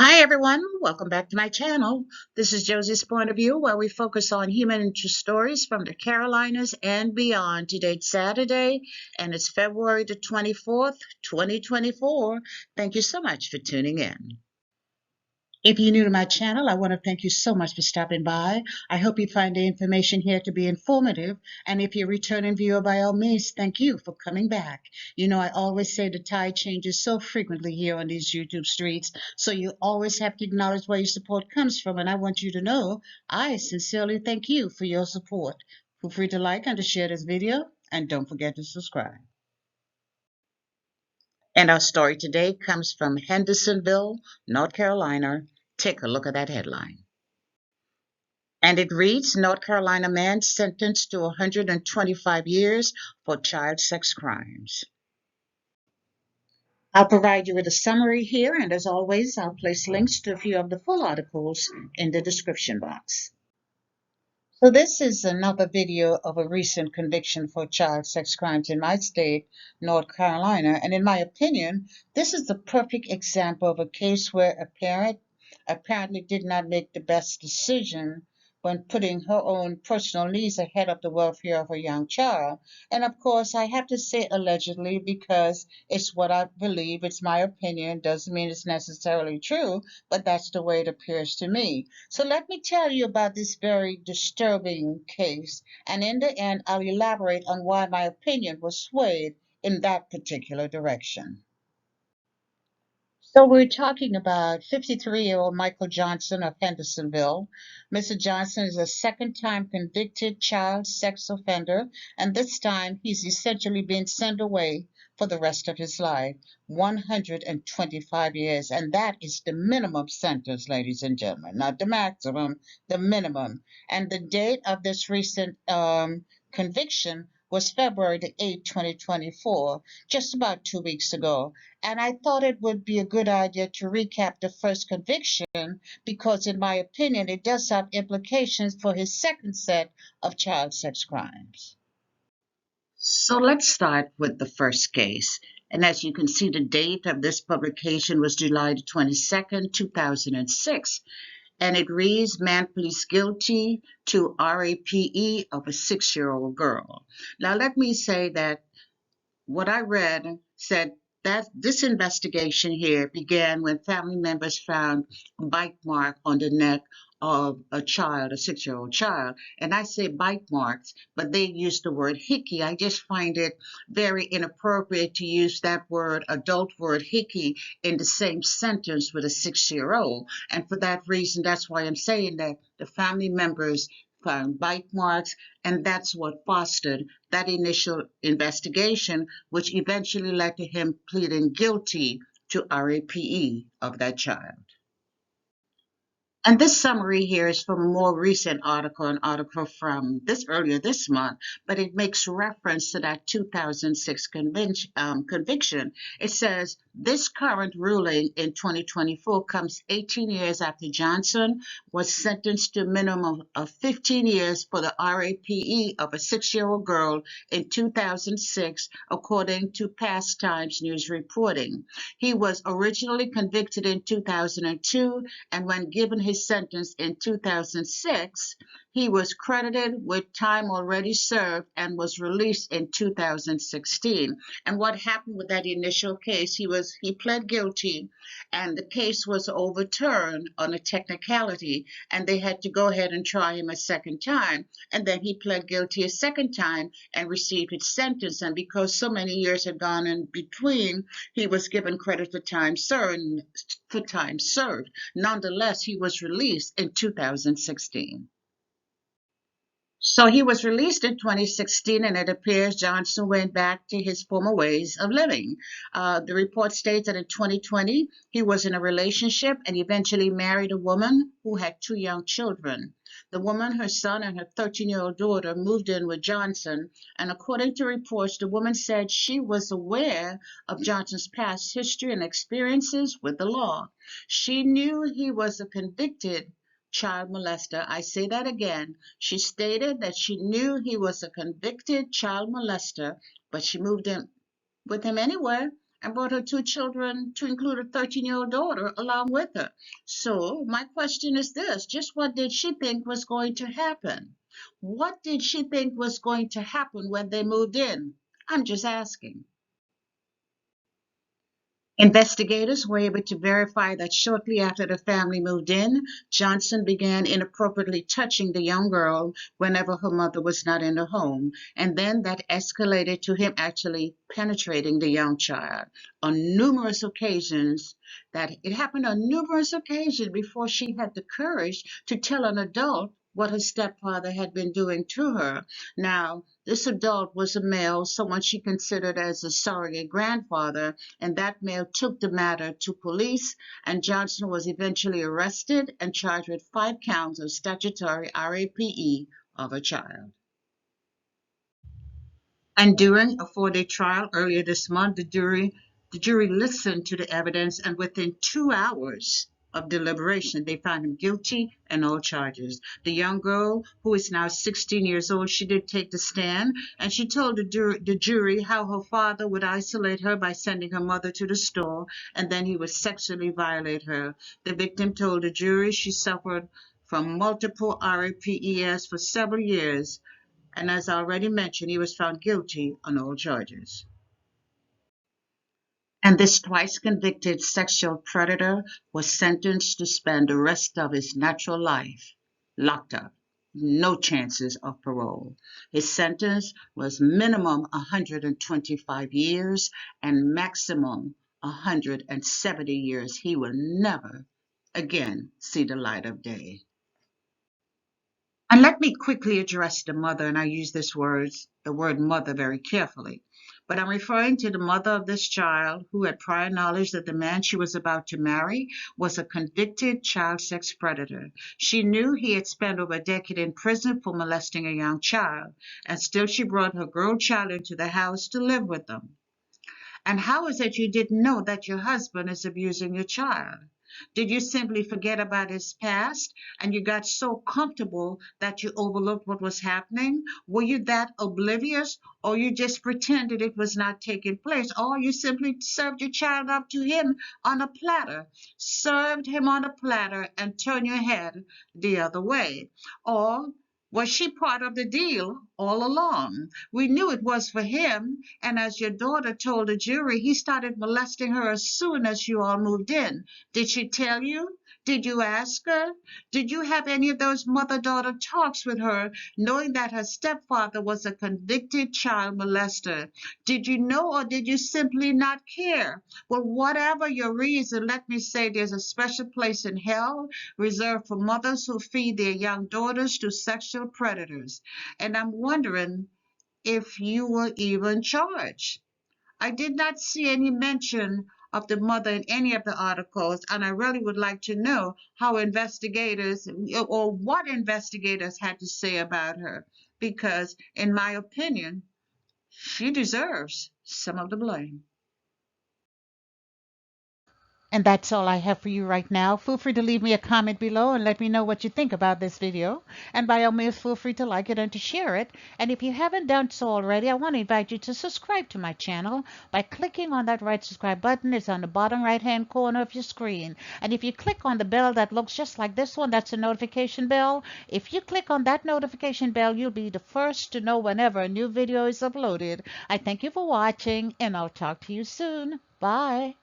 Hi everyone, welcome back to my channel. This is Josie's Point of View, where we focus on human interest stories from the Carolinas and beyond. Today's Saturday and it's February the 24th, 2024. Thank you so much for tuning in. If you're new to my channel, I want to thank you so much for stopping by. I hope you find the information here to be informative. And if you're a returning viewer, by all means, thank you for coming back. You know, I always say the tide changes so frequently here on these YouTube streets, so you always have to acknowledge where your support comes from. And I want you to know I sincerely thank you for your support. Feel free to like and to share this video, and don't forget to subscribe. And our story today comes from Hendersonville, North Carolina. Take a look at that headline. And it reads, North Carolina man sentenced to 125 years for child sex crimes. I'll provide you with a summary here, and as always, I'll place links to a few of the full articles in the description box. So this is another video of a recent conviction for child sex crimes in my state, North Carolina, and in my opinion, this is the perfect example of a case where a parent apparently did not make the best decision when putting her own personal needs ahead of the welfare of her young child. And of course, I have to say allegedly because it's what I believe, it's my opinion, doesn't mean it's necessarily true, but that's the way it appears to me. So let me tell you about this very disturbing case, and in the end, I'll elaborate on why my opinion was swayed in that particular direction. So we're talking about 53-year-old Michael Johnson of Hendersonville. Mr. Johnson is a second-time convicted child sex offender, and this time he's essentially been sent away for the rest of his life, 125 years, and that is the minimum sentence, ladies and gentlemen, not the maximum, the minimum. And the date of this recent conviction was February the 8th, 2024, just about 2 weeks ago. And I thought it would be a good idea to recap the first conviction because, in my opinion, it does have implications for his second set of child sex crimes. So let's start with the first case. And as you can see, the date of this publication was July 22nd, 2006. And it reads, man pleads guilty to RAPE of a 6-year-old girl. Now, let me say that what I read said that this investigation here began when family members found a bite mark on the neck of a child, a 6-year-old child. And I say bite marks, but they use the word hickey. I just find it very inappropriate to use that word, adult word hickey, in the same sentence with a 6-year-old. And for that reason, that's why I'm saying that the family members found bite marks, and that's what fostered that initial investigation, which eventually led to him pleading guilty to RAPE of that child. And this summary here is from a more recent article, an article from earlier this month, but it makes reference to that 2006 conviction. It says, this current ruling in 2024 comes 18 years after Johnson was sentenced to a minimum of 15 years for the RAPE of a 6-year-old girl in 2006, according to Past Times News reporting. He was originally convicted in 2002, and when given his sentence in 2006, he was credited with time already served and was released in 2016. And what happened with that initial case, he pled guilty, and the case was overturned on a technicality, and they had to go ahead and try him a second time. And then he pled guilty a second time and received his sentence. And because so many years had gone in between, he was given credit for time served. Nonetheless, he was released in 2016. So he was released in 2016, and it appears Johnson went back to his former ways of living. The report states that in 2020, he was in a relationship and eventually married a woman who had 2 young children. The woman, her son, and her 13-year-old daughter moved in with Johnson, and according to reports, the woman said she was aware of Johnson's past history and experiences with the law. She knew he was a convicted child molester. I say that again. She stated that she knew he was a convicted child molester, but she moved in with him anyway and brought her two children, to include a 13-year-old daughter, along with her. So my question is this: just what did she think was going to happen? What did she think was going to happen when they moved in? I'm just asking. Investigators were able to verify that shortly after the family moved in, Johnson began inappropriately touching the young girl whenever her mother was not in the home, and then that escalated to him actually penetrating the young child on numerous occasions. That it happened on numerous occasions before she had the courage to tell an adult what her stepfather had been doing to her. Now, this adult was a male, someone she considered as a surrogate grandfather, and that male took the matter to police, and Johnson was eventually arrested and charged with 5 counts of statutory rape of a child. And during a 4-day trial earlier this month, the jury listened to the evidence, and within 2 hours of deliberation, they found him guilty on all charges. The young girl, who is now 16 years old, she did take the stand, and she told the jury how her father would isolate her by sending her mother to the store, and then he would sexually violate her. The victim told the jury she suffered from multiple RAPES for several years, and as I already mentioned, he was found guilty on all charges. And this twice convicted sexual predator was sentenced to spend the rest of his natural life locked up. No chances of parole. His sentence was minimum 125 years and maximum 170 years. He will never again see the light of day. And let me quickly address the mother, and I use the word mother very carefully. But I'm referring to the mother of this child who had prior knowledge that the man she was about to marry was a convicted child sex predator. She knew he had spent over a decade in prison for molesting a young child, and still she brought her girl child into the house to live with them. And how is it you didn't know that your husband is abusing your child? Did you simply forget about his past and you got so comfortable that you overlooked what was happening? Were you that oblivious, or you just pretended it was not taking place, or you simply served your child up to him on a platter, served him on a platter and turned your head the other way? Or was she part of the deal all along? We knew it was for him, and as your daughter told the jury, he started molesting her as soon as you all moved in. Did she tell you? Did you ask her? Did you have any of those mother-daughter talks with her, knowing that her stepfather was a convicted child molester? Did you know, or did you simply not care? Well, whatever your reason, let me say there's a special place in hell reserved for mothers who feed their young daughters to sexual predators. And I'm wondering if you were even charged. I did not see any mention of the mother in any of the articles, and I really would like to know how investigators, or what investigators had to say about her, because in my opinion, she deserves some of the blame. And that's all I have for you right now. Feel free to leave me a comment below and let me know what you think about this video. And by all means, feel free to like it and to share it. And if you haven't done so already, I want to invite you to subscribe to my channel by clicking on that right subscribe button. It's on the bottom right hand corner of your screen. And if you click on the bell that looks just like this one, that's a notification bell. If you click on that notification bell, you'll be the first to know whenever a new video is uploaded. I thank you for watching, and I'll talk to you soon. Bye.